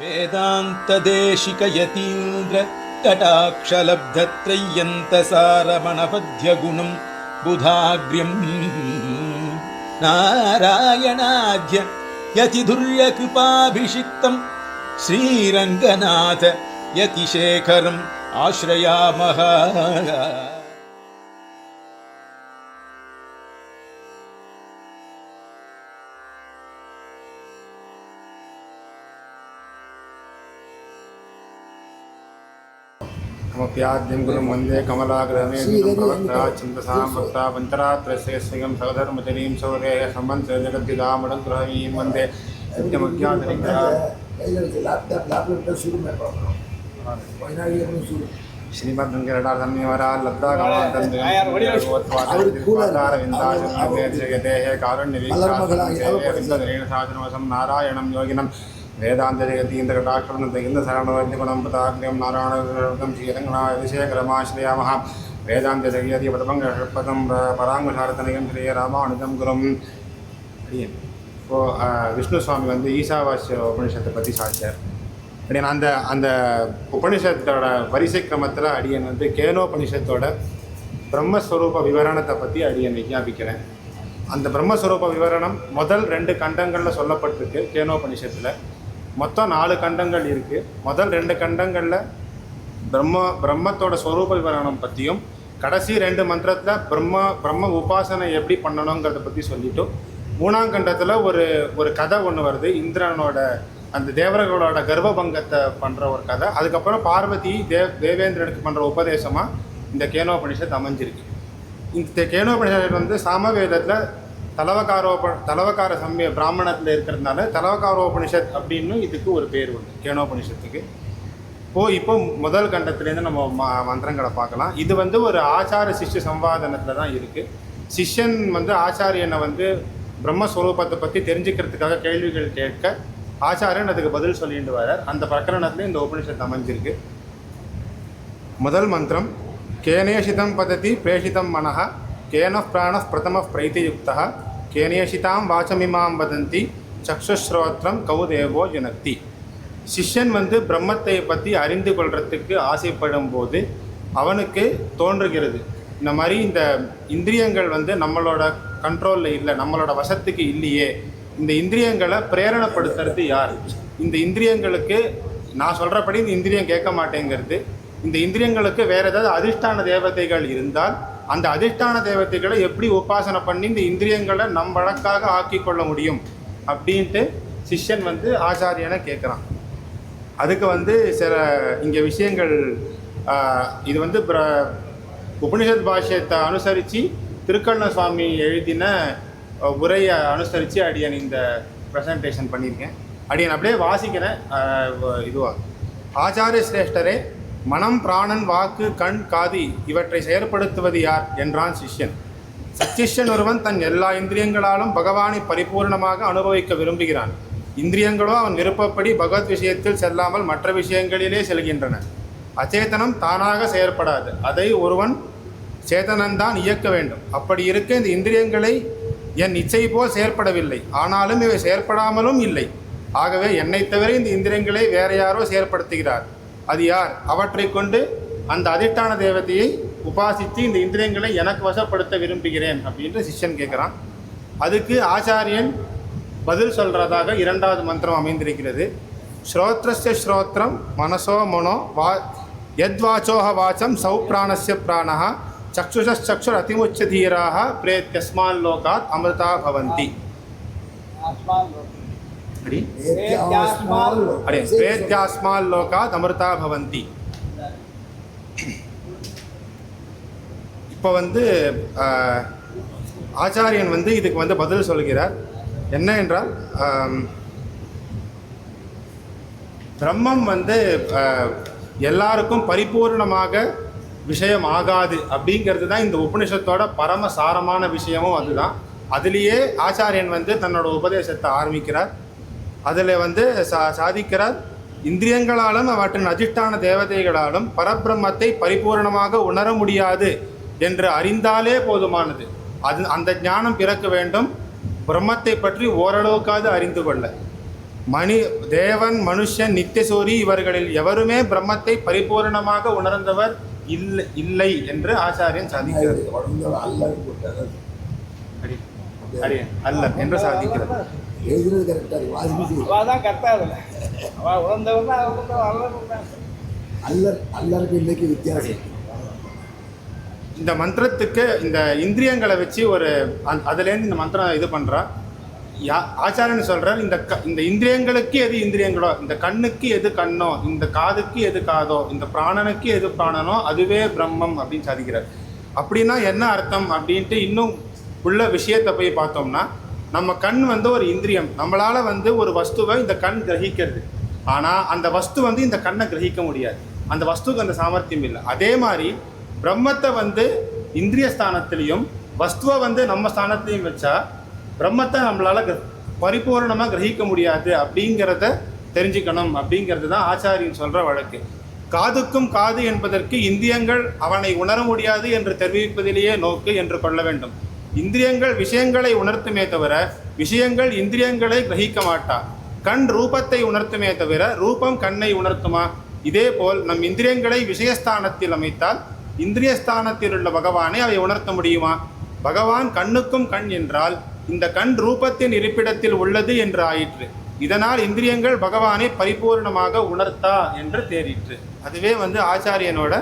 वेदान्तदेशिकयतीन्द्र कटाक्षलब्धत्रय्यन्तसारमणपद्यगुणं बुधाग्र्यं नारायणाद्य यतिधुर्यकृपाभिषिक्तं श्रीरङ्गनाथ यतिशेखरम् आश्रयामः. मप्याद्यं गुरुं वन्दे कमलाग्रमे प्रवक्ता चिन्तसां वक्ता पञ्चरात्रस्य स्निगं सवधर्मचरीं सौरेय सम्बन्ध जगद्विदामणग्रहीं वन्दे श्रीमद्वेङ्कटनाथन्यवरा लब्धागमान्तर्विन्दाशगते कारुण्यवीक्षासं नारायणं योगिनं वेदान्तजगतीन्द्रकटाक्षरं पदाग्र्यं नारायणं श्रीरङ्गनाथशेखरमाश्रयामः. वेदान्तजगतीपदपङ्गपदं पराङ्गसारतनिकं श्रीरामानुजं गुरुं. இப்போது விஷ்ணு சுவாமி வந்து ஈசாவாஸ்ய உபனிஷத்தை பற்றி சாதிச்சார். அப்படின்னா அந்த உபனிஷத்தோட வரிசை கிரமத்தில் அடியன் வந்து கேனோபனிஷத்தோட பிரம்மஸ்வரூப விவரணத்தை பற்றி அடியன் விஞ்ஞாபிக்கிறேன். அந்த பிரம்மஸ்வரூப விவரணம் முதல் 2 கண்டங்களில் சொல்லப்பட்டிருக்கு. கேனோபனிஷத்தில் மொத்தம் 4 கண்டங்கள் இருக்குது. முதல் 2 கண்டங்களில் பிரம்மத்தோட ஸ்வரூப விவரணம் பற்றியும், கடைசி 2 மந்திரத்தில் பிரம்ம உபாசனை எப்படி பண்ணணுங்கிறத பற்றி சொல்லிவிட்டோம். 3ஆம் கண்டத்தில் ஒரு கதை ஒன்று வருது. இந்திரனோட அந்த தேவர்களோட கர்ப்பபங்கத்தை பண்ணுற ஒரு கதை. அதுக்கப்புறம் பார்வதி தேவேந்திரனுக்கு பண்ணுற உபதேசமாக இந்த கேனோபனிஷத் அமைஞ்சிருக்கு. இந்த கேனோபனிஷத் வந்து சாமவேதத்தில் தலவகார சமய பிராமணத்தில் இருக்கிறதுனால தலவகாரோபனிஷத் அப்படின்னு இதுக்கு ஒரு பேர் உண்டு கேனோபனிஷத்துக்கு. இப்போ முதல் கண்டத்துலேருந்து நம்ம மந்திரங்களை பார்க்கலாம். இது வந்து ஒரு ஆச்சார சிஷ்ய சம்வாதனத்தில் தான் இருக்குது. சிஷ்யன் வந்து ஆச்சாரியனை வந்து பிரம்மஸ்வரூபத்தை பற்றி தெரிஞ்சுக்கிறதுக்காக கேள்விகள் கேட்க ஆச்சாரியன் அதுக்கு பதில் சொல்லிட்டு வரார். அந்த பிரகரணத்தில் இந்த உபனிஷத் அமைஞ்சிருக்கு. முதல் மந்திரம் கேனேஷிதம் பததி பிரேஷிதம் மனஹ கேன பிராண பிரதம பிரைத்தியுக்தா கேனேஷிதாம் வாச்சமிமாம் வதந்தி சக்ஷுஸ்ரோத்ரம் கௌதேவோ ஜனக்தி. சிஷ்யன் வந்து பிரம்மத்தை பற்றி அறிந்து கொள்றதுக்கு ஆசைப்படும் போது அவனுக்கு தோன்றுகிறது, இந்த மாதிரி இந்த இந்திரியங்கள் வந்து நம்மளோட கண்ட்ரோலில் இல்லை, நம்மளோட வசத்துக்கு இல்லையே, இந்த இந்திரியங்களை பிரேரணப்படுத்துறது யார்? இந்த இந்திரியங்களுக்கு நான் சொல்கிறபடி இந்த இந்திரியம் கேட்க மாட்டேங்கிறது. இந்த இந்திரியங்களுக்கு வேறு ஏதாவது அதிஷ்டான தேவதைகள் இருந்தால் அந்த அதிஷ்டான தேவதைகளை எப்படி உபாசனை பண்ணி இந்த இந்திரியங்களை நம் வழக்காக ஆக்கி கொள்ள முடியும் அப்படின்ட்டு சிஷ்யன் வந்து ஆச்சாரியனை கேட்குறான். அதுக்கு வந்து சில இங்கே விஷயங்கள், இது வந்து உபனிஷத் பாஷ்யத்தை அனுசரித்து திருக்கண்ண சுவாமி எழுதின உரையை அனுசரித்து அடியன் இந்த ப்ரெசன்டேஷன் பண்ணியிருக்கேன். அடியன் அப்படியே வாசிக்கிறேன். இதுவாக ஆச்சாரிய சிரேஷ்டரே, மனம் பிராணன் வாக்கு கண் காது இவற்றை செயற்படுத்துவது யார் என்றான் சிஷ்யன். சச்சிஷ்யன் ஒருவன் தன் எல்லா இந்திரியங்களாலும் பகவானை பரிபூர்ணமாக அனுபவிக்க விரும்புகிறான். இந்திரியங்களோ அவன் விருப்பப்படி பகவத் விஷயத்தில் செல்லாமல் மற்ற விஷயங்களிலே செல்கின்றன. அச்சேதனம் தானாக செயற்படாது, அதை ஒருவன் சேதனன்தான் இயக்க வேண்டும். அப்படி இருக்க இந்த இந்திரியங்களை என் இச்சை போல் செயற்படவில்லை, ஆனாலும் இவை செயற்படாமலும் இல்லை. ஆகவே என்னை தவிர இந்த இந்திரியங்களை வேற யாரோ செயற்படுத்துகிறார். அது யார்? அவற்றை கொண்டு அந்த அதிஷ்டான தேவதையை உபாசித்து இந்த இந்திரியங்களை எனக்கு வசப்படுத்த விரும்புகிறேன் அப்படின்ட்டு சிஷ்யன் கேட்குறான். அதுக்கு ஆச்சாரியன் பதில் சொல்கிறதாக 2வது மந்திரம் அமைந்திருக்கிறது. ஸ்ரோத்ரஸ்ய ஸ்ரோத்ரம் மனசோ மனோ யத்வாச்சோஹ வாச்சம் சௌப்ராணஸ்ய பிராணஹ சக்ஷுஷச்சுர் அதிமுச்சதீராக பிரேத்யஸ்மான் லோகாத் அமிர்தா பவந்தி. பிரேத்யாஸ்மால் லோகாத் அமிர்தா பவந்தி. இப்போ வந்து ஆச்சாரியன் வந்து இதுக்கு வந்து பதில் சொல்கிறார். என்ன என்றால், பிரம்மம் வந்து எல்லாருக்கும் பரிபூர்ணமாக விஷயம் ஆகாது அப்படிங்கிறது தான் இந்த உபனிஷத்தோட பரமசாரமான விஷயமும் அதுதான். அதுலேயே ஆச்சாரியன் வந்து தன்னோட உபதேசத்தை ஆரம்பிக்கிறார். அதில் வந்து சாதிக்கிறார், இந்திரியங்களாலும் அவற்றின் அதிஷ்டான தேவதைகளாலும் பரபிரம்மத்தை பரிபூர்ணமாக உணர முடியாது என்று அறிந்தாலே போதுமானது. அந்த ஞானம் பிறக்க வேண்டும். பிரம்மத்தை பற்றி ஓரளவுக்காவது அறிந்து கொள்ள. தேவன், மனுஷன், நித்தியசூரி இவர்களில் எவருமே பிரம்மத்தை பரிபூரணமாக உணர்ந்தவர் இல்லை என்று ஆச்சாரியன் சாதிக்கிறார். அல்ல என்று சாதிக்கிறது. இந்த மந்திரத்துக்கு இந்த இந்திரியங்களை வச்சு ஒரு அதுலேருந்து இந்த மந்திரம் இது பண்ணுறா. ஆச்சாரியன் சொல்கிறார், இந்த இந்திரியங்களுக்கு எது இந்திரியங்களோ, இந்த கண்ணுக்கு எது கண்ணோ, இந்த காதுக்கு எது காதோ, இந்த பிராணனுக்கு எது பிராணனோ அதுவே பிரம்மம் அப்படின்னு சாதிக்கிறார். அப்படின்னா என்ன அர்த்தம் அப்படின்ட்டு இன்னும் உள்ள விஷயத்தை போய் பார்த்தோம்னா, நம்ம கண் வந்து ஒரு இந்திரியம். நம்மளால் ஒரு வஸ்துவை இந்த கண் கிரகிக்கிறது. ஆனால் அந்த வஸ்து இந்த கண்ணை கிரகிக்க முடியாது. அந்த வஸ்துக்கு அந்த சாமர்த்தியம் இல்லை. அதே மாதிரி பிரம்மத்தை இந்திரிய ஸ்தானத்திலையும் வஸ்துவை நம்ம ஸ்தானத்திலையும் வச்சா பிரம்மத்தை நம்மளால் பரிபூர்ணமாக கிரகிக்க முடியாது அப்படிங்கிறத தெரிஞ்சுக்கணும். அப்படிங்கிறது தான் ஆச்சாரியன் சொல்கிற வழக்கு. காதுக்கும் காது என்பதற்கு இந்திரியங்கள் அவனை உணர முடியாது என்று தெரிவிப்பதிலேயே நோக்கு என்று கொள்ள வேண்டும். இந்திரியங்கள் விஷயங்களை உணர்த்துமே தவிர விஷயங்கள் இந்திரியங்களை கிரகிக்க மாட்டா. கண் ரூபத்தை உணர்த்துமே தவிர ரூபம் கண்ணை உணர்த்துமா? இதேபோல் நம் இந்திரியங்களை விஷயஸ்தானத்தில் அமைத்தால் இந்திரியஸ்தானத்தில் உள்ள பகவானை அவை உணர்த்த முடியுமா? பகவான் கண்ணுக்கும் கண் என்றால் இந்த கண் ரூபத்தின் இருப்பிடத்தில் உள்ளது என்று ஆயிற்று. இதனால் இந்திரியங்கள் பகவானை பரிபூர்ணமாக உணர்த்தா என்று தேறிற்று. அதுவே ஆச்சாரியனோட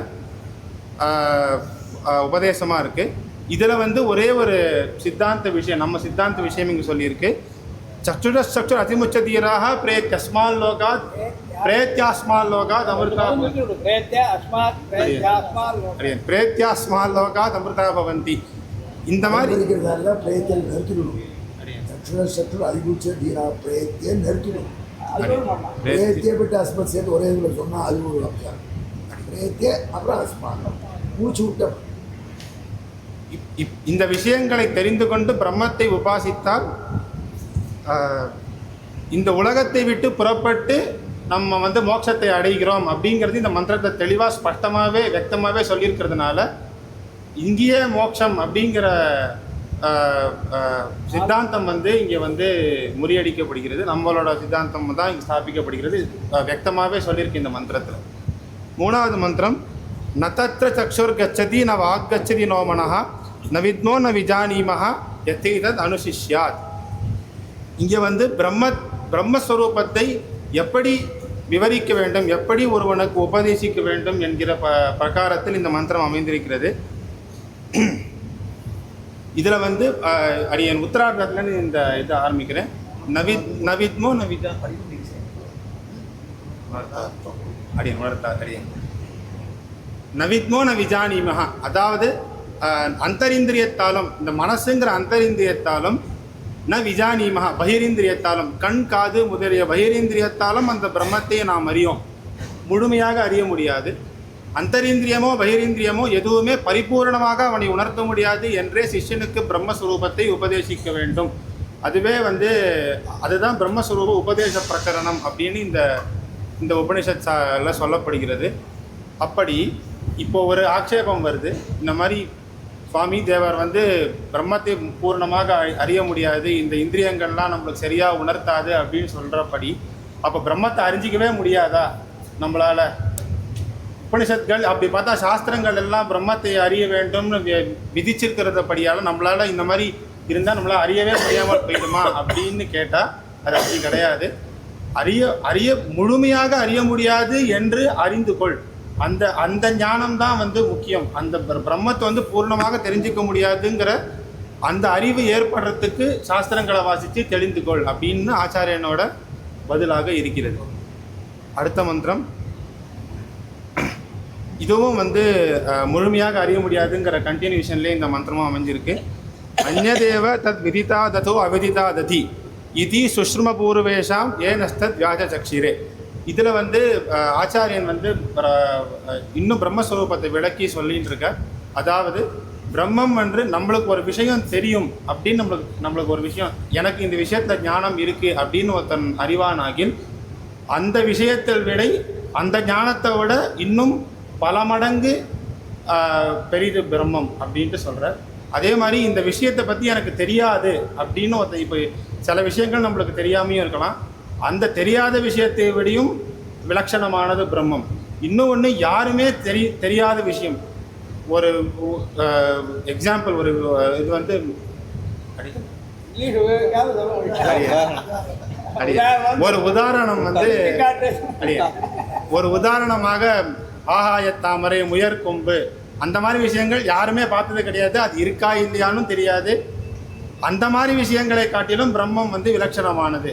உபதேசமாக இருக்குது. இதில் ஒரே ஒரு சித்தாந்த விஷயம், நம்ம சித்தாந்த விஷயம் இங்கே சொல்லியிருக்கு. சக்ஷுர அதிமுச்சதீராக பிரேத்யஸ்மால் லோகாத் பிரேத்யாஸ்மால் லோகாத் அமிர்தா பிரேத்யாஸ்மால் லோகாத் அமிர்தா பவந்தி. இந்த மாதிரி இருக்கிறதால பிரயத்தை நிறுத்திடணும். சக்ஷுர அதிமுச்சதீரா பிரயத்தை நிறுத்திடணும். பிரயத்தை விட்டு அஸ்மத் சேர்த்து ஒரே இதில் சொன்னால் அது ஒரு அம்சம். பிரயத்தை அப்புறம் அஸ்மான் மூச்சு விட்ட. இந்த விஷயங்களை தெரிந்து கொண்டு பிரம்மத்தை உபாசித்தால் இந்த உலகத்தை விட்டு புறப்பட்டு நம்ம மோட்சத்தை அடைகிறோம் அப்படிங்கிறது இந்த மந்திரத்தை தெளிவாக ஸ்பஷ்டமாகவே व्यक्तமாகவே சொல்லியிருக்கிறதுனால இங்கேயே மோட்சம் அப்படிங்கிற சித்தாந்தம் இங்கே முறியடிக்கப்படுகிறது. நம்மளோட சித்தாந்தம் தான் இங்கே ஸ்தாபிக்கப்படுகிறது. व्यक्तமாகவே சொல்லியிருக்கு இந்த மந்திரத்தில். மூணாவது மந்திரம், ந தத்ர சக்ஷுர் கச்சதி ந வாக் கச்சதி நோ மனஹ ந வித்மோ ந விஜானீமஹ யதேதத் அனுசிஷ்யாத். இங்கே பிரம்மஸ்வரூபத்தை எப்படி விவரிக்க வேண்டும், எப்படி ஒருவனுக்கு உபதேசிக்க வேண்டும் என்கிற பிரகாரத்தில் இந்த மந்திரம் அமைந்திருக்கிறது. இதில் அடியன் உத்தரார்த்தத்துலேருந்து இந்த இதை ஆரம்பிக்கிறேன். நவித்மோ நவிதா அடியன் வளர்த்தா அடியன் நவித்மோ ந விஜானீமஹா. அதாவது அந்தரிந்திரியத்தாலும், இந்த மனசுங்கிற அந்தரிந்திரியத்தாலும், ந விஜானீமஹா பகிரிந்திரியத்தாலும், கண் காது முதலிய பகிரிந்திரியத்தாலும் அந்த பிரம்மத்தை நாம் அறியோம். முழுமையாக அறிய முடியாது. அந்தரிந்திரியமோ பகிரிந்திரியமோ எதுவுமே பரிபூர்ணமாக அவனை உணர்த்த முடியாது என்றே சிஷ்யனுக்கு பிரம்மஸ்வரூபத்தை உபதேசிக்க வேண்டும். அதுவே அதுதான் பிரம்மஸ்வரூப உபதேச பிரகரணம் அப்படின்னு இந்த உபனிஷத்தில் சொல்லப்படுகிறது. அப்படி இப்போ ஒரு ஆட்சேபம் வருது, இந்த மாதிரி சுவாமி தேவர் பிரம்மத்தை பூர்ணமாக அறிய முடியாது, இந்த இந்திரியங்கள்லாம் நம்மளுக்கு சரியாக உணர்த்தாது அப்படின்னு சொல்கிறபடி, அப்போ பிரம்மத்தை அறிஞ்சிக்கவே முடியாதா நம்மளால்? உபனிஷத்கள் அப்படி பார்த்தா சாஸ்திரங்கள் எல்லாம் பிரம்மத்தை அறிய வேண்டும்னு விதிச்சிருக்கிறதபடியால் நம்மளால் இந்த மாதிரி இருந்தால் நம்மளால் அறியவே முடியாமல் போயிடுமா அப்படின்னு கேட்டால் அது அப்படி கிடையாது. அறிய முழுமையாக அறிய முடியாது என்று அறிந்து கொள். அந்த ஞானம்தான் முக்கியம். அந்த பிரம்மத்தை பூர்ணமாக தெரிஞ்சிக்க முடியாதுங்கிற அந்த அறிவு ஏற்படுறதுக்கு சாஸ்திரங்களை வாசித்து தெளிந்து கொள் அப்படின்னு ஆச்சாரியனோட பதிலாக இருக்கிறது. அடுத்த மந்திரம், இதுவும் முழுமையாக அறிய முடியாதுங்கிற கண்டினியூஷன்லேயே இந்த மந்திரமும் அமைஞ்சிருக்கு. அந்நதேவ தத் விதிதா ததோ அவிதிதா ததி இதி சுஷ்ருமபூர்வேஷாம் ஏனஸ்தத் வியாஜ சக்ஷிரே. இதில் ஆச்சாரியன் இன்னும் பிரம்மஸ்வரூபத்தை விளக்கி சொல்லின்னு இருக்க. அதாவது பிரம்மம் நம்மளுக்கு ஒரு விஷயம் தெரியும் அப்படின்னு நம்மளுக்கு ஒரு விஷயம், எனக்கு இந்த விஷயத்தில் ஞானம் இருக்குது அப்படின்னு ஒருத்தன் அறிவானாகில் அந்த விஷயத்தை விட அந்த ஞானத்தை விட இன்னும் பல மடங்கு பெரிது பிரம்மம் அப்படின்ட்டு சொல்கிறார். அதே மாதிரி இந்த விஷயத்தை பற்றி எனக்கு தெரியாது அப்படின்னு இப்போ சில விஷயங்கள் நம்மளுக்கு தெரியாமையும் இருக்கலாம். அந்த தெரியாத விஷயத்தை விடையும் விலட்சணமானது பிரம்மம். இன்னும் ஒன்று, யாருமே தெரியாத விஷயம். ஒரு எக்ஸாம்பிள், ஒரு இது வந்து ஒரு உதாரணம் வந்து ஒரு உதாரணமாக ஆகாய தாமரை, முயற்கொம்பு, அந்த மாதிரி விஷயங்கள் யாருமே பார்த்தது கிடையாது. அது இருக்கா இல்லையான்னு தெரியாது. அந்த மாதிரி விஷயங்களை காட்டிலும் பிரம்மம் வந்து விலட்சணமானது.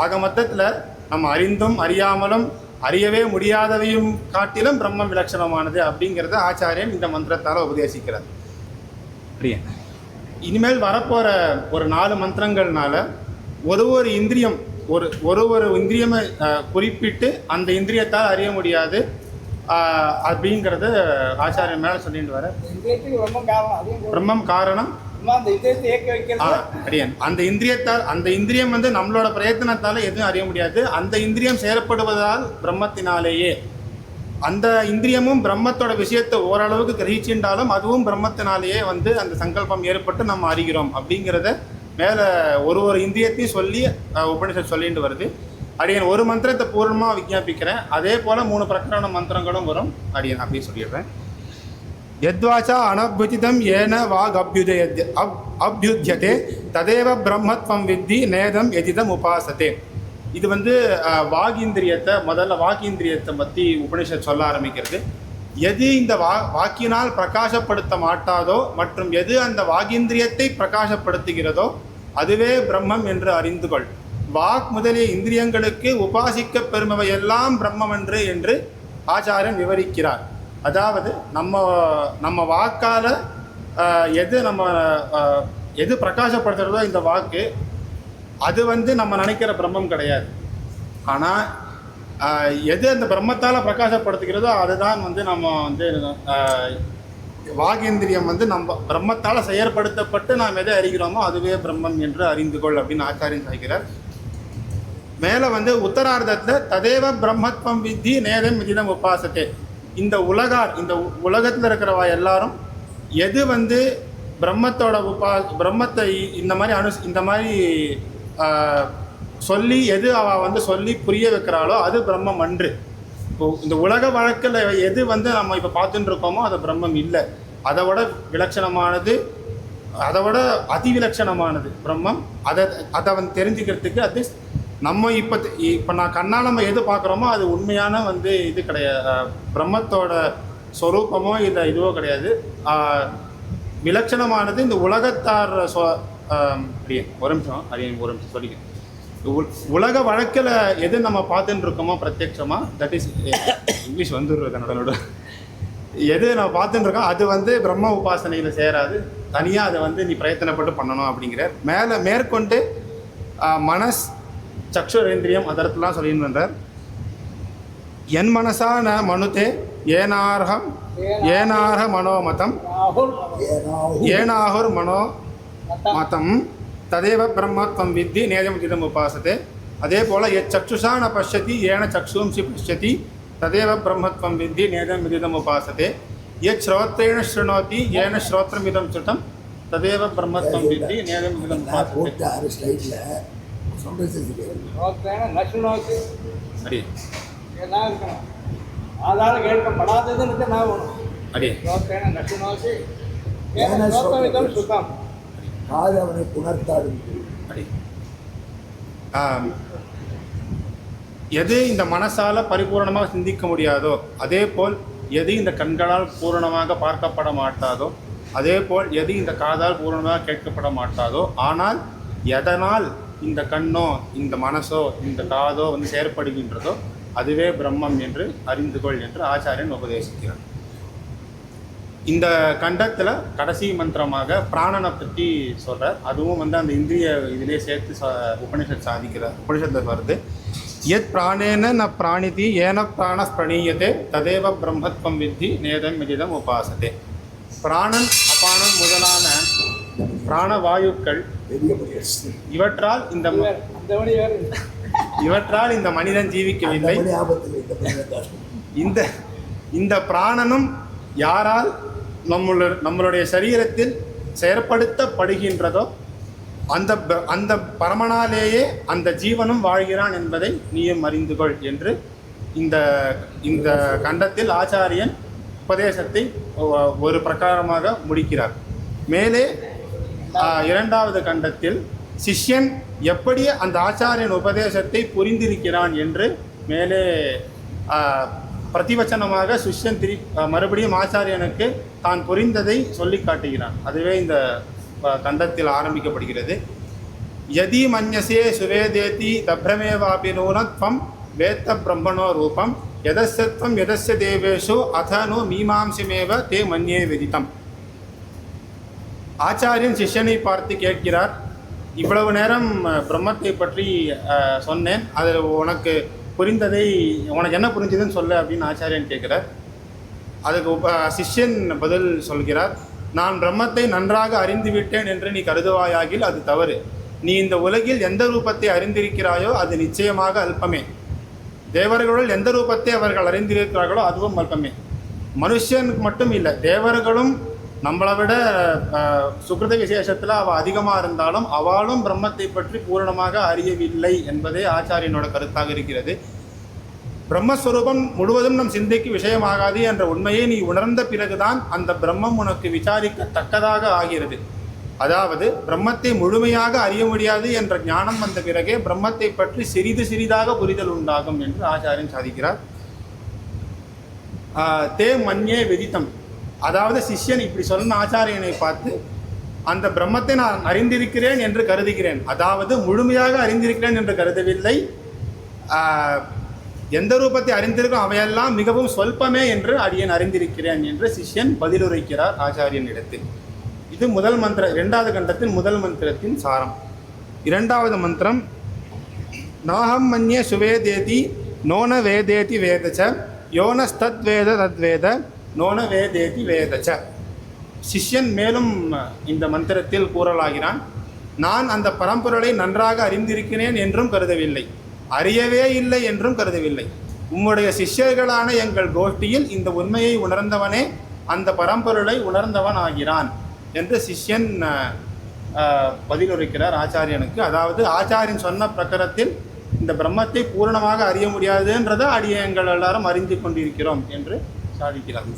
ஆக மொத்தத்தில் நம்ம அறிந்தும் அறியாமலும் அறியவே முடியாதவையும் காட்டிலும் பிரம்மம் விலட்சணமானது அப்படிங்கிறத ஆச்சாரியன் இந்த மந்திரத்தால் உபதேசிக்கிறார். பிரியா, இனிமேல் வரப்போகிற ஒரு 4 மந்திரங்கள்னால ஒரு இந்திரியம் ஒரு இந்திரியமை குறிப்பிட்டு அந்த இந்திரியத்தால் அறிய முடியாது அப்படிங்கிறத ஆச்சாரியன் மேலே சொல்லிட்டு வர. பிரம்மம் காரணம் அடியன். அந்த இந்திரியத்தால், அந்த இந்திரியம் வந்து நம்மளோட பிரயத்தனத்தால் எதுவும் அறிய முடியாது. அந்த இந்திரியம் செயல்படுவதால் பிரம்மத்தினாலேயே, அந்த இந்திரியமும் பிரம்மத்தோட விஷயத்தை ஓரளவுக்கு கிரகிச்சுட்டாலும் அதுவும் பிரம்மத்தினாலேயே வந்து அந்த சங்கல்பம் ஏற்பட்டு நம்ம அறிகிறோம் அப்படிங்கிறத மேலே ஒரு இந்திரியத்தையும் சொல்லி உபனிஷத் சொல்லிட்டு வருது. அடியன் ஒரு மந்திரத்தை பூர்ணமாக விஞ்ஞாபிக்கிறேன். அதே போல் 3 பிரகரண மந்திரங்களும் வரும். அடியன் அப்படின்னு சொல்லிடுறேன். யத்வாச்சா அனபியுதிதம் ஏன வாக் அபியுத்யதே ததேவ பிரம்மத்வம் வித்தி நேதம் எதிதம் உபாசத்தே. இது வந்து வாகீந்திரியத்தை, முதல்ல வாக்கீந்திரியத்தை பற்றி உபனிஷத் சொல்ல ஆரம்பிக்கிறது. எது இந்த வாக்கினால் பிரகாசப்படுத்த மாட்டாதோ மற்றும் எது அந்த வாகீந்திரியத்தை பிரகாசப்படுத்துகிறதோ அதுவே பிரம்மம் என்று அறிந்து கொள். வாக் முதலிய இந்திரியங்களுக்கு உபாசிக்க பெறுமவை எல்லாம் பிரம்மம் என்று ஆச்சாரியன் விவரிக்கிறார். அதாவது நம்ம வாக்கால் எது பிரகாசப்படுத்துகிறதோ இந்த வாக்கு, அது வந்து நம்ம நினைக்கிற பிரம்மம் கிடையாது. ஆனால் எது அந்த பிரம்மத்தால் பிரகாசப்படுத்துகிறதோ அதுதான் வந்து நம்ம வந்து வாகேந்திரியம் வந்து நம்ம பிரம்மத்தால் செயற்படுத்தப்பட்டு நாம் எதை அறிகிறோமோ அதுவே பிரம்மம் என்று அறிந்து கொள் அப்படின்னு ஆச்சாரியன் சொல்கிறார். மேலே வந்து உத்தரார்த்தத்தில் ததேவ பிரம்மத்வம் வித்தி நேதம் விதிதம் உபாசத்தே. இந்த உலகத்தில் இருக்கிறவா எல்லாரும் எது வந்து பிரம்மத்தோட பிரம்மத்தை இந்த மாதிரி சொல்லி எது அவள் வந்து சொல்லி புரிய வைக்கிறாளோ அது பிரம்மம் அன்று. இந்த உலக வழக்கில் எது வந்து நம்ம இப்போ பார்த்துட்டு இருக்கோமோ அது பிரம்மம் இல்லை. அதை விட விலட்சணமானது, அதை விட அதிவிலட்சணமானது பிரம்மம். அதை வந்து தெரிஞ்சுக்கிறதுக்கு அது நம்ம இப்போ நான் கண்ணால் நம்ம எது பார்க்குறோமோ அது உண்மையான வந்து இது கிடையாது. பிரம்மத்தோட ஸ்வரூபமோ இல்லை இதுவோ கிடையாது. விலட்சணமானது இந்த உலகத்தார் ஒரு நிமிஷம் சொல்லிக்கிறேன். உலக வழக்கில் எது நம்ம பார்த்துட்டு இருக்கோமோ பிரத்யட்சமாக, தட் இஸ் இங்கிலீஷ் வந்துடுறது என்னோட, எது நம்ம பார்த்துட்டு இருக்கோம் அது வந்து பிரம்ம உபாசனையில் சேராது. தனியாக அதை வந்து நீ பிரயத்தனப்பட்டு பண்ணணும் அப்படிங்கிற மேற்கொண்டு மனஸ் சக்ஷுரேந்திரியம் அதற்கெல்லாம் சொல்லின்னு வந்தார். என் மனசா ந மனுதே ஏனார்ஹ மனோமதம் ஏனாகுர் மனோ மதம் ததேவ பிரம்மத்வம் வித்தி நேதம் உபாசத்தே. அதே போல் சக்ஷுஷா ந பஷ்யதி ஏன சக்ஷும்சி பஷ்யதி ததேவ பிரம்மத்வம் வித்தி நேதம் உபாசத்தே. ஸ்ரோத்ரேண ஸ்ருணோதி ஏன ஸ்ரோத்ரமிதம் ஸ்ருதம் ததேவ பிரம்மத்வம் வித்தி நேதம் உபாசத்தே. ஆதாரம் கேட்கப்படாததுன்னு நான் சுத்தம் காது அவனை புணர்த்தாடும். எது இந்த மனசால பரிபூர்ணமாக சிந்திக்க முடியாதோ, அதே போல் எது இந்த கண்களால் பூரணமாக பார்க்கப்பட மாட்டாதோ, அதே போல் எது இந்த காதால் பூரணமாக கேட்கப்பட மாட்டாதோ, ஆனால் எதனால் இந்த கண்ணோ இந்த மனசோ இந்த காதோ வந்து செயற்படுகின்றதோ அதுவே பிரம்மம் என்று அறிந்து கொள் என்று ஆச்சாரியன் உபதேசிக்கிறார். இந்த கண்டத்தில் கடைசி மந்திரமாக பிராணனை பற்றி சொல்கிறார். அதுவும் வந்து அந்த இந்திரிய இதிலே சேர்த்து உபனிஷத் சாதிக்கிறார். உபனிஷத்தில் வருது, எத் பிராணேன ந பிராணிதி ஏன பிராண பிரணீயதே ததேவ பிரம்மத்வம் வித்தி நேதம் விதிதம் உபாசத்தே. பிராணன் அபானம் முதலான பிராணவாயுக்கள் இவற்றால் இந்த மனிதன் ஜீவிக்கவில்லை. இந்த பிராணனும் யாரால் நம்மளுடைய சரீரத்தில் செயற்படுத்தப்படுகின்றதோ அந்த பரமனாலேயே அந்த ஜீவனும் வாழ்கிறான் என்பதை நீயும் அறிந்து கொள் என்று இந்த கண்டத்தில் ஆச்சாரியன் உபதேசத்தை ஒரு பிரகாரமாக முடிக்கிறார். மேலே இரண்டாவது கண்டத்தில் சிஷ்யன் எப்படி அந்த ஆச்சாரியன் உபதேசத்தை புரிந்திருக்கிறான் என்று மேலே பிரதிவச்சனமாக சிஷ்யன் மறுபடியும் ஆச்சாரியனுக்கு தான் புரிந்ததை சொல்லி காட்டுகிறான். அதுவே இந்த கண்டத்தில் ஆரம்பிக்கப்படுகிறது. யதி மன்யசே சுவேதேதி தப்ரமேவாபி நூனத்வம் வேத்த பிரம்மணோ ரூபம் யதஸ்யத்வம் யதஸ்ய தேவேஷு அதனு மீமாம்சமேவ தே மன்யே விதித்தம். ஆச்சாரியன் சிஷ்யனை பார்த்து கேட்கிறார், இவ்வளவு நேரம் பிரம்மத்தை பற்றி சொன்னேன், அதில் உனக்கு புரிந்ததை உனக்கு என்ன புரிஞ்சதுன்னு சொல்ல அப்படின்னு ஆச்சாரியன் கேட்கிறார். அதுக்கு சிஷ்யன் பதில் சொல்கிறார், நான் பிரம்மத்தை நன்றாக அறிந்துவிட்டேன் என்று நீ கருதுவாயாகில் அது தவறு. நீ இந்த உலகில் எந்த ரூபத்தை அறிந்திருக்கிறாயோ அது நிச்சயமாக அல்பமே. தேவர்களுள் எந்த ரூபத்தை அவர்கள் அறிந்திருக்கிறார்களோ அதுவும் அல்பமே. மனுஷனுக்கு மட்டும் இல்லை, தேவர்களும் நம்மளை விட சுகிருத விசேஷத்தில் அவள் அதிகமாக இருந்தாலும் அவளும் பிரம்மத்தை பற்றி பூரணமாக அறியவில்லை என்பதே ஆச்சாரியனோட கருத்தாக இருக்கிறது. பிரம்மஸ்வரூபம் முழுவதும் நம் சிந்தைக்கு விஷயமாகாது என்ற உண்மையை நீ உணர்ந்த பிறகுதான் அந்த பிரம்மம் உனக்கு விசாரிக்கத்தக்கதாக ஆகிறது. அதாவது பிரம்மத்தை முழுமையாக அறிய முடியாது என்ற ஞானம் வந்த பிறகே பிரம்மத்தை பற்றி சிறிது சிறிதாக புரிதல் உண்டாகும் என்று ஆச்சாரியன் சாதிக்கிறார். தே மன்யே விதித்தம், அதாவது சிஷ்யன் இப்படி சொன்ன ஆச்சாரியனை பார்த்து அந்த பிரம்மத்தை நான் அறிந்திருக்கிறேன் என்று கருதுகிறேன், அதாவது முழுமையாக அறிந்திருக்கிறேன் என்று கருதவில்லை, எந்த ரூபத்தை அறிந்திருக்கோம் அவையெல்லாம் மிகவும் சொல்பமே என்று அடியேன் அறிந்திருக்கிறேன் என்று சிஷ்யன் பதிலுரைக்கிறார் ஆச்சாரியனிடத்தில். இது முதல் மந்திரம், இரண்டாவது கண்டத்தின் முதல் மந்திரத்தின் சாரம். இரண்டாவது மந்திரம், நாஹம் மன்யே சுவேதேதி நோன வேதேதி வேதச்ச யோனஸ்தத்வேத தத்வேத நோன வேதேதி வேதச்ச. சிஷ்யன் மேலும் இந்த மந்திரத்தில் கூறலாகிறான், நான் அந்த பரம்பொருளை நன்றாக அறிந்திருக்கிறேன் என்றும் கருதவில்லை, அறியவே இல்லை என்றும் கருதவில்லை. உம்முடைய சிஷ்யர்களான எங்கள் கோஷ்டியில் இந்த உண்மையை உணர்ந்தவனே அந்த பரம்பொருளை உணர்ந்தவன் ஆகிறான் என்று சிஷ்யன் பதிலுரைக்கிறார் ஆச்சாரியனுக்கு. அதாவது ஆச்சாரியன் சொன்ன பிரகாரத்தில் இந்த பிரம்மத்தை பூரணமாக அறிய முடியாதுன்றதை அடியங்கள் எல்லாரும் அறிந்து கொண்டிருக்கிறோம் என்று சாதிக்கிறார்.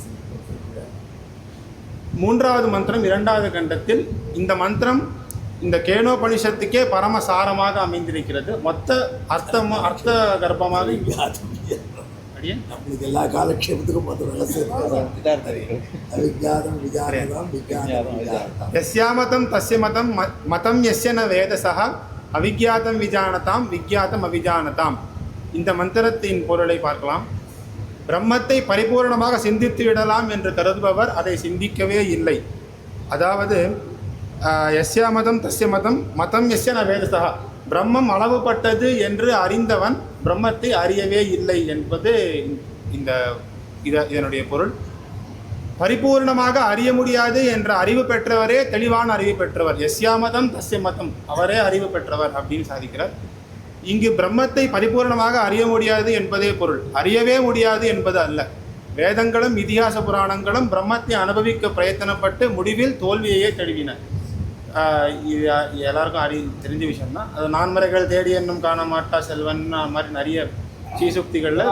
மூன்றாவது மந்திரம் இரண்டாவது கண்டத்தில் இந்த மந்திரம் இந்த கேனோபனிஷத்துக்கே பரமசாரமாக அமைந்திருக்கிறது. மொத்த அர்த்த கர்ப்பமாக நம்மளுக்கு எல்லா காலக்ஷேபத்துக்கும் யஸ்யாமதம் தஸ்ய மதம் மதம் யஸ்ய ந வேதசஹ அவிக்யாதம் விஜானதாம் விக்யாதம் அவிஜானதாம். இந்த மந்திரத்தின் பொருளை பார்க்கலாம். பிரம்மத்தை பரிபூர்ணமாக சிந்தித்து விடலாம் என்று கருதுபவர் அதை சிந்திக்கவே இல்லை. அதாவது யஸ்யா மதம் தஸ்ய மதம் மதம் யஸ்ய ந வேதசஹ, பிரம்மம் அளவுபட்டது என்று அறிந்தவன் பிரம்மத்தை அறியவே இல்லை என்பது இதனுடைய பொருள். பரிபூர்ணமாக அறிய முடியாது என்ற அறிவு பெற்றவரே தெளிவான அறிவு பெற்றவர். யஸ்யா மதம் தஸ்ய மதம், அவரே அறிவு பெற்றவர் அப்படின்னு சாதிக்கிறார். இங்கு பிரம்மத்தை பரிபூர்ணமாக அறிய முடியாது என்பதே பொருள், அறியவே முடியாது என்பது அல்ல. வேதங்களும் இதிகாச புராணங்களும் பிரம்மத்தை அனுபவிக்க பிரயத்தனப்பட்டு முடிவில் தோல்வியையே தழுவின. இது எல்லாருக்கும் தெரிஞ்ச விஷயம்தான். அது நான்மறைகள் தேடி என்னும் காண மாட்டா செல்வன் மாதிரி நிறைய சீசுக்திகள்ல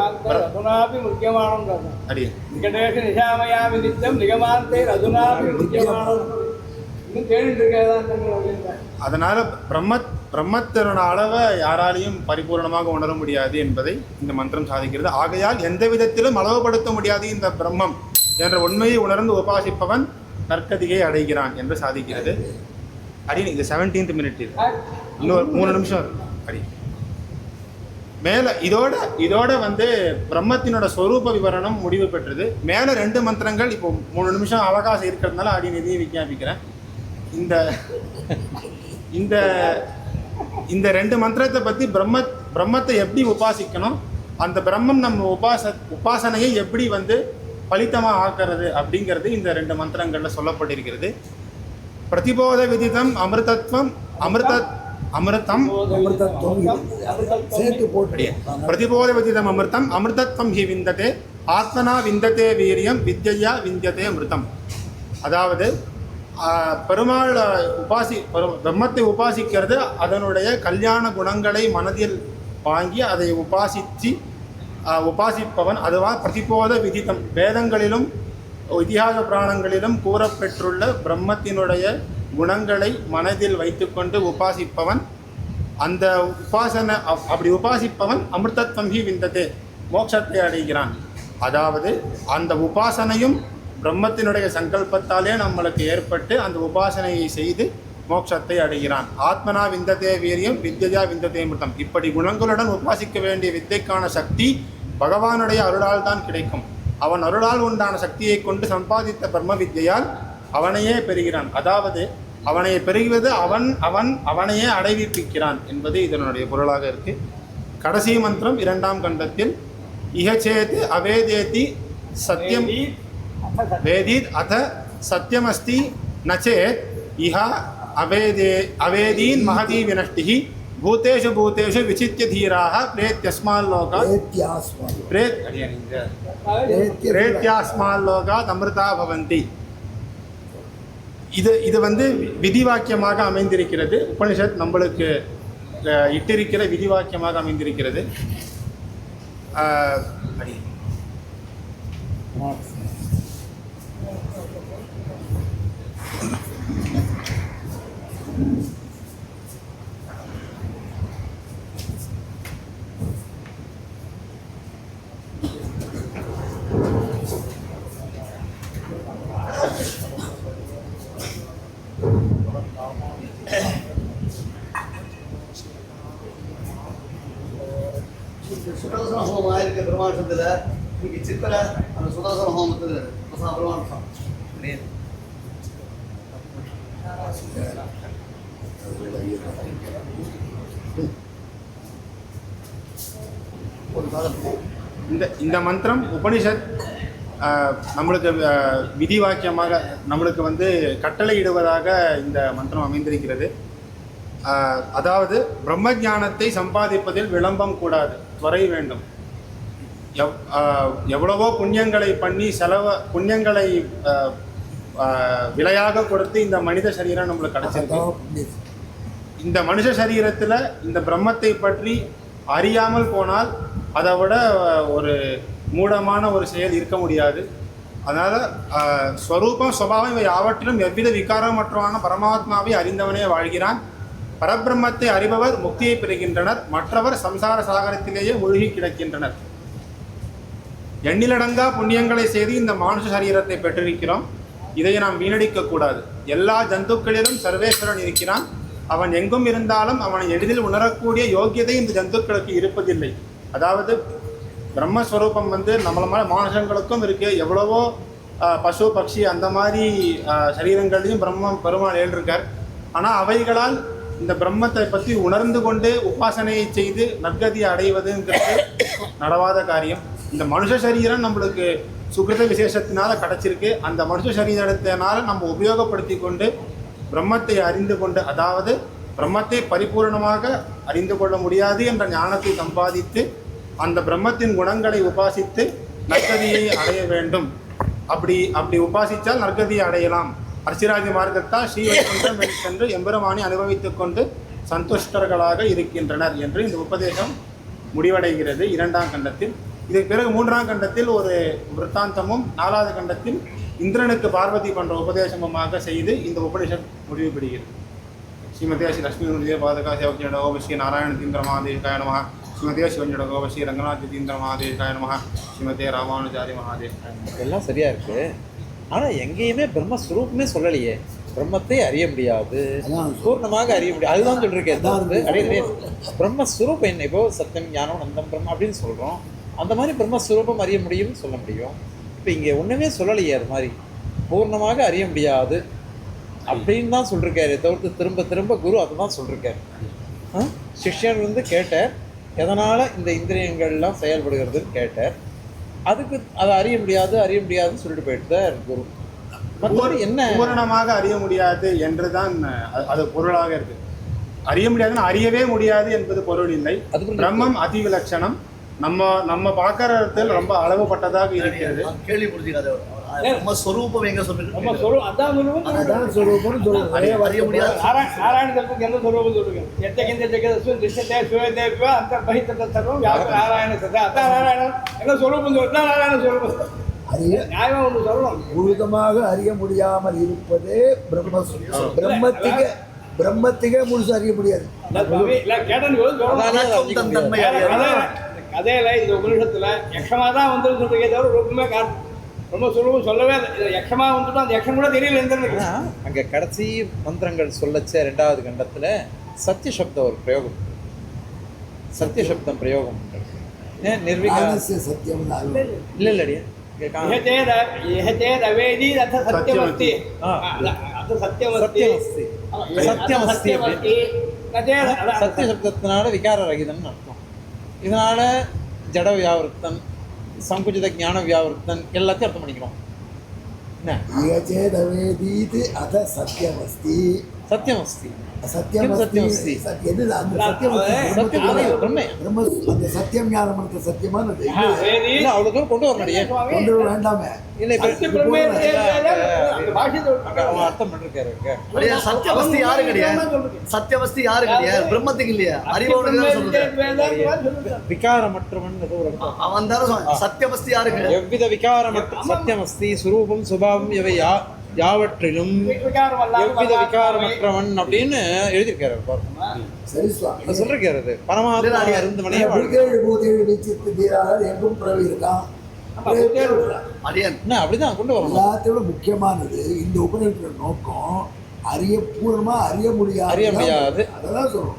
அதனால பிரம்மத்தினோட அளவை யாராலையும் பரிபூர்ணமாக உணர முடியாது என்பதை இந்த மந்திரம் சாதிக்கிறது. ஆகையால் எந்த விதத்திலும் அளவுபடுத்த முடியாது இந்த பிரம்மம் என்ற உண்மையை உணர்ந்து உபாசிப்பவன் நற்கதியை அடைகிறான் என்று சாதிக்கிறது. அடி இது 17th மினிட், இன்னொரு 3 நிமிஷம் அடி மேலே. இதோட பிரம்மத்தினோட ஸ்வரூப விவரணம் முடிவு பெற்றது. மேலே 2 மந்திரங்கள், இப்போ 3 நிமிஷம் அவகாசம் இருக்கிறதுனால அடி நிதியை விஞ்ஞாபிக்கிறேன். இந்த 2 மந்திரத்தை பற்றி பிரம்மத்தை எப்படி உபாசிக்கணும், அந்த பிரம்மம் நம்ம உபாசனையை எப்படி பலித்தமாக ஆக்கிறது அப்படிங்கிறது இந்த 2 மந்திரங்களில் சொல்லப்பட்டிருக்கிறது. பிரதிபோத விதிதம் அமிர்தத்வம் அமிர்தம் பிரதிபோத விதிதம் அமிர்தம் அமிர்தத்வம் ஹி விந்ததே ஆத்மனா விந்ததே வீரியம் வித்யா விந்தியதே அமிர்தம். அதாவது பெருமாள் பிரம்மத்தை உபாசிக்கிறது அதனுடைய கல்யாண குணங்களை மனதில் வாங்கி அதை உபாசிப்பவன் அதுவா பிரதிபோத விதித்தம் வேதங்களிலும் இதிகாச புராணங்களிலும் கூறப்பெற்றுள்ள பிரம்மத்தினுடைய குணங்களை மனதில் வைத்துக்கொண்டு உபாசிப்பவன் அந்த அப்படி உபாசிப்பவன் அமிர்தத்வம் ஹி விந்ததே மோட்சத்தை அடைகிறான். அதாவது அந்த உபாசனையும் பிரம்மத்தினுடைய சங்கல்பத்தாலே நம்மளுக்கு ஏற்பட்டு அந்த உபாசனையை செய்து மோட்சத்தை அடைகிறான். ஆத்மனா விந்ததே வீரியம் வித்யா விந்ததே மிருதம். இப்படி குணங்களுடன் உபாசிக்க வேண்டிய வித்தைக்கான சக்தி பகவானுடைய அருளால் தான் கிடைக்கும். அவன் அருளால் உண்டான சக்தியை கொண்டு சம்பாதித்த பிரம்ம வித்யால் அவனையே பெறுகிறான். அதாவது அவனை பெறுவது அவனையே அடைவிப்பிக்கிறான் என்பது இதனுடைய பொருளாக இருக்கு. கடைசி மந்திரம் 2ஆம் கண்டத்தில் இஹச்சேத் அவேதேதி சத்யம் வேதீத் அத சத்யமஸ்தி நச்சேத் இஹ அவேதீன் மகதி வினஷ்டிஹி பூதேஷு பூதேஷு விசித்திய தீராக பிரேத்யாஸ்மால்லோகாத் அமிர்தா பவந்தி. இது விதி வாக்கியமாக அமைந்திருக்கிறது. உபனிஷத் நம்மளுக்கு இட்டிருக்கிற விதி வாக்கியமாக அமைந்திருக்கிறது. சுதர்சன ஹோமம் ஆயிருக்க பிரமாணத்தில் இன்னைக்கு சித்திரை அந்த சுதர்சன ஹோமத்தில் பிரமாணம் இந்த மந்திரம் உபனிஷத் நம்மளுக்கு விதி வாக்கியமாக நம்மளுக்கு கட்டளையிடுவதாக இந்த மந்திரம் அமைந்திருக்கிறது. அதாவது பிரம்ம ஞானத்தை சம்பாதிப்பதில் விளம்பம் கூடாது, துறை வேண்டும். எவ்வளவோ புண்ணியங்களை பண்ணி புண்ணியங்களை விலையாக கொடுத்து இந்த மனித சரீரம் நம்மளுக்கு கிடைச்சிருக்கு. இந்த மனுஷ சரீரத்தில் இந்த பிரம்மத்தை பற்றி அறியாமல் போனால் அதை விட ஒரு மூடமான ஒரு செயல் இருக்க முடியாது. அதனால் ஸ்வரூபம் சுபாவம் இவை யாவற்றிலும் எவ்வித விகாரமற்றவான பரமாத்மாவை அறிந்தவனே வாழ்கிறான். பரபிரம்மத்தை அறிபவர் முக்தியை பெறுகின்றனர், மற்றவர் சம்சார சாகரத்திலேயே மூழ்கி கிடக்கின்றனர். எண்ணிலடங்கா புண்ணியங்களை செய்து இந்த மானுஷ சரீரத்தை பெற்றிருக்கிறோம். இதை நாம் வீணடிக்கக்கூடாது. எல்லா ஜந்துக்களிலும் சர்வேஸ்வரன் இருக்கிறான். அவன் எங்கும் இருந்தாலும் அவனை எளிதில் உணரக்கூடிய யோக்கியதை இந்த ஜந்துக்களுக்கு இருப்பதில்லை. அதாவது பிரம்மஸ்வரூபம் நம்மள மாதிரி மானுஷங்களுக்கும் இருக்குது. எவ்வளவோ பசு பக்ஷி அந்த மாதிரி சரீரங்களையும் பெருமாள் ஏற்றிருக்கார். ஆனால் அவைகளால் இந்த பிரம்மத்தை பற்றி உணர்ந்து கொண்டு உபாசனையை செய்து நற்கதியை அடைவதுங்கிறது நடவாத காரியம். இந்த மனுஷ சரீரம் நம்மளுக்கு சுகிருத விசேஷத்தினால கிடச்சிருக்கு. அந்த மனுஷ சரீரத்தினால நம்ம உபயோகப்படுத்தி கொண்டு பிரம்மத்தை அறிந்து கொண்டு, அதாவது பிரம்மத்தை பரிபூர்ணமாக அறிந்து கொள்ள முடியாது என்ற ஞானத்தை சம்பாதித்து அந்த பிரம்மத்தின் குணங்களை உபாசித்து நற்கதியை அடைய வேண்டும். அப்படி உபாசித்தால் நற்கதியை அடையலாம். அர்ச்சிராஜ மார்க்கத்தால் ஸ்ரீவைகுண்டம் சென்று எம்பெருமானை அனுபவித்துக் கொண்டு சந்துஷ்டர்களாக இருக்கின்றனர் என்று இந்த உபதேசம் முடிவடைகிறது 2ஆம் கண்டத்தில். இதற்கு பிறகு 3ஆம் கண்டத்தில் ஒரு விற்த்தாந்தமும் 4வது கண்டத்தில் இந்திரனுக்கு பார்வதி பண்ற உபதேசமாக செய்து இந்த உபநிஷத் முடிவு பெறுகிறது. ஸ்ரீமதே ஸ்ரீ லட்சுமி பாதகா சேவகியடகோ ஸ்ரீ நாராயண தீந்திர மகாதேவிகாய நமஹ. ஸ்ரீமதே சிவஞ்சடகோ ஸ்ரீ ரங்கநாத தீந்திர மகாதேவிகாய நமஹ. ஸ்ரீமதே ராமானுஜாரி மகாதேவிகாய. எல்லாம் சரியா இருக்கு. ஆனால் எங்கேயுமே பிரம்மஸ்வரூபமே சொல்லலையே. பிரம்மத்தை அறிய முடியாது, பூர்ணமாக அறிய முடியாது, அதுதான் சொல்லியிருக்கேன். பிரம்மஸ்வரூபம் என்ன? இப்போ சத்தியம் ஞானம் நந்தம் பிரம்மம் அப்படின்னு சொல்கிறோம். அந்த மாதிரி பிரம்மஸ்வரூபம் அறிய முடியும்னு சொல்ல முடியும். இப்போ இங்கே ஒன்றுமே சொல்லலையே. அது மாதிரி பூர்ணமாக அறிய முடியாது அப்படின்னு தான் சொல்லியிருக்காரு. தவிர்த்து திரும்ப திரும்ப குரு அதை தான் சொல்லியிருக்காரு. சிஷ்யர் கேட்டார், எதனால் இந்த இந்திரியங்கள்லாம் செயல்படுகிறதுன்னு கேட்டார். அதுக்கு அதை அறிய முடியாதுன்னு சொல்லிட்டு போயிட்டு குரு. மற்றபடி என்ன பூரணமாக அறிய முடியாது என்றுதான் அது பொருளாக இருக்கு. அறிய முடியாதுன்னு அறியவே முடியாது என்பது பொருள் இல்லை. பிரம்மம் அதிவிலட்சணம். நம்ம பார்க்கறதில் ரொம்ப அளவுபட்டதாக இருக்கிறது. கேள்விப்படுத்தி பிரம்மஸ்வரூபம் எங்க நம்ம சொல்றீங்க? சொல்லுவோம் அதான் சொல்லுவோம். அதான் சொல்லுவோம்னு சொல்லுவோம். அறிய முடியாது. நாராயண தத்துவம் எந்த சொல்லுவோம் சொல்லுங்க. எத்தகிந்த ஜெகதஸ்வம் திருஷ்யத்தே சுயதேவா அந்த பகித்த சர்வம் வியாபக நாராயண சதா அதான் நாராயணன் எங்க சொல்லுவோம் சொல்லுவோம் நாராயண சொல்லுவோம். அறிய நியாயமா ஒன்று சொல்லணும். முழுதமாக அறிய முடியாமல் இருப்பதே பிரம்மத்திகே முழுசு அறிய முடியாது. தன் தன்மை அறியாது. கதையில இந்த உபநிஷத்துல யக்ஷமா தான் வந்து சொல்றீங்க தவிர ரூபமே காட்டு ரொம்ப சுலபம் சொல்லவே இல்லை. இது யக்ஷமா வந்துட்டோம் அந்த யக்ஷம் கூட தெரியல எந்த ஆனா, அங்க கடைசி மந்திரங்கள் சொல்லச்ச 2வது கண்டத்துல சத்திய சப்தம் ஒரு பிரயோகம், சத்திய சப்தம் பிரயோகம் நிர்விகார ஞானஸ்ய சத்தியம் இல்ல இல்லடியா அவேதி அத சத்தியமஸ்தி சத்தியமஸ்தி சத்தியமஸ்தி சத்திய சப்தத்தினால விகார ரகிதம்னு அர்த்தம். இதனால ஜட வியாவர்த்தன் சங்குச்சித ஞான வியாவர்த்தன் எல்லாத்தையும் அர்த்தம் பண்ணிக்கிறோம். என்ன ஏதேதவேதீதி அத சத்தியமஸ்தி சத்தியமஸ்தி சத்தியமஸ்தி எது அந்த சத்தியமஸ்தி பிரம்மை பிரம்ம அந்த சத்தியம் ஞானம் சத்தியமானது இல்ல அவ்வளவு தூரம் கொண்டு வர முடியும். கொண்டு வர வேண்டாமே. இல்ல இப்ப அவன் அர்த்தம் பண்ணிருக்காரு. சத்தியவஸ்தி யாரு கிடையாது? சத்தியவஸ்தி யாரு கிடையாது? பிரம்மத்துக்கு இல்லையா? அறிவோடு சொல்றேன். விகாரமற்றவன் அவன் தானே சத்தியவஸ்தி யாரு கிடையாது? எவ்வித விகாரமற்ற சத்தியமஸ்தி சுரூபம் சுபாவம் இவை யாவற்றிலும் எவ்வித விகாரமற்றவன் அப்படின்னு எழுதியிருக்காரு. சரி சுவாமி சொல்லிருக்காரு. அது பரமாத்மா இருந்தவனே எங்கும் பிறவி இருக்கான். அடியன் அப்படிதான் கொண்டு வரணும். எல்லாத்தோட முக்கியமானது இந்த உபநிஷத்தோட நோக்கம் பூர்ணமா அறிய முடியாது. அதெல்லாம் சொல்றோம்.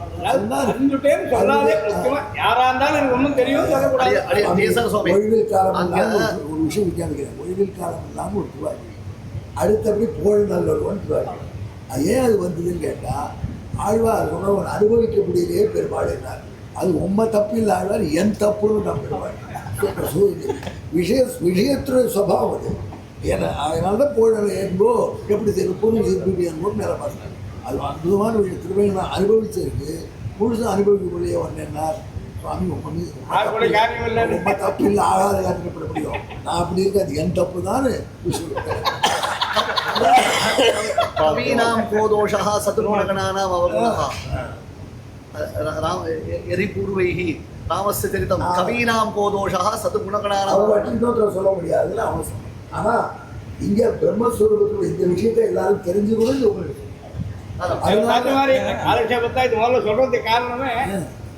ஒழிவில் காலம் இல்லாமல் ஒரு விஷயம் விற்காமிக்கிறேன். ஒழிவில் காலம் இல்லாமல் ஒரு துவாரி அடுத்தபடி புகழ் நல்லொருவன் துவாரி. ஏன் அது வந்ததுன்னு கேட்டால் ஆழ்வார் உணவன் அனுபவிக்க முடியலையே பெருமாள் என்னார். அது உண்மை தப்பு இல்லை ஆழ்வார் என் தப்புன்னு நான் பெருமாள் விஷயத்துடைய சுபாவம் அது. ஏன்னா அதனால தான் புகழ் என்போ எப்படி தெரியும் சிற்பி என்போ மேலே பார்த்தாங்க. அது அற்புதமான விஷயம் திரும்ப நான் அனுபவிச்சிருக்கு. முழுசும் அனுபவிக்க முடிய வந்தேன்னார் சுவாமி ரொம்ப தப்பு இல்லை ஆகாத காட்டிக்கப்பட முடியும். நான் அப்படி இருக்கு அது என் தப்பு தான் கவீனாம் கோதோஷः சதுர்குணகணானாம் அவகுணः எரிபூர்வைஹி ராமஸ்ய சரிதம் கவீனாம் கோதோஷः சதுர்குணகணானாம் இன்னொருத்தர் சொல்ல முடியாதுன்னு அவன் சொன்னான். ஆனால் இங்கே பிரம்மஸ்வரூபத்தில் இந்த விஷயத்தை எல்லாரும் தெரிஞ்சுக்கணும். இந்த உங்களுக்கு காலட்சேபத்தா இது முதல்ல சொல்றதுக்கு காரணமே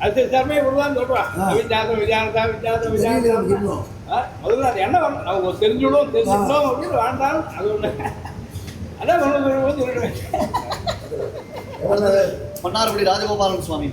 அது தர்மே விடுவான்னு சொல்றான். இன்னும் முதல்ல அது என்ன வரணும் நம்ம தெரிஞ்சுடும் அப்படின்னு வாழ்ந்தாலும் அது ஒன்று அதான் சொல்லிடுவேன். மன்னார்குடி ராஜகோபாலன் சுவாமி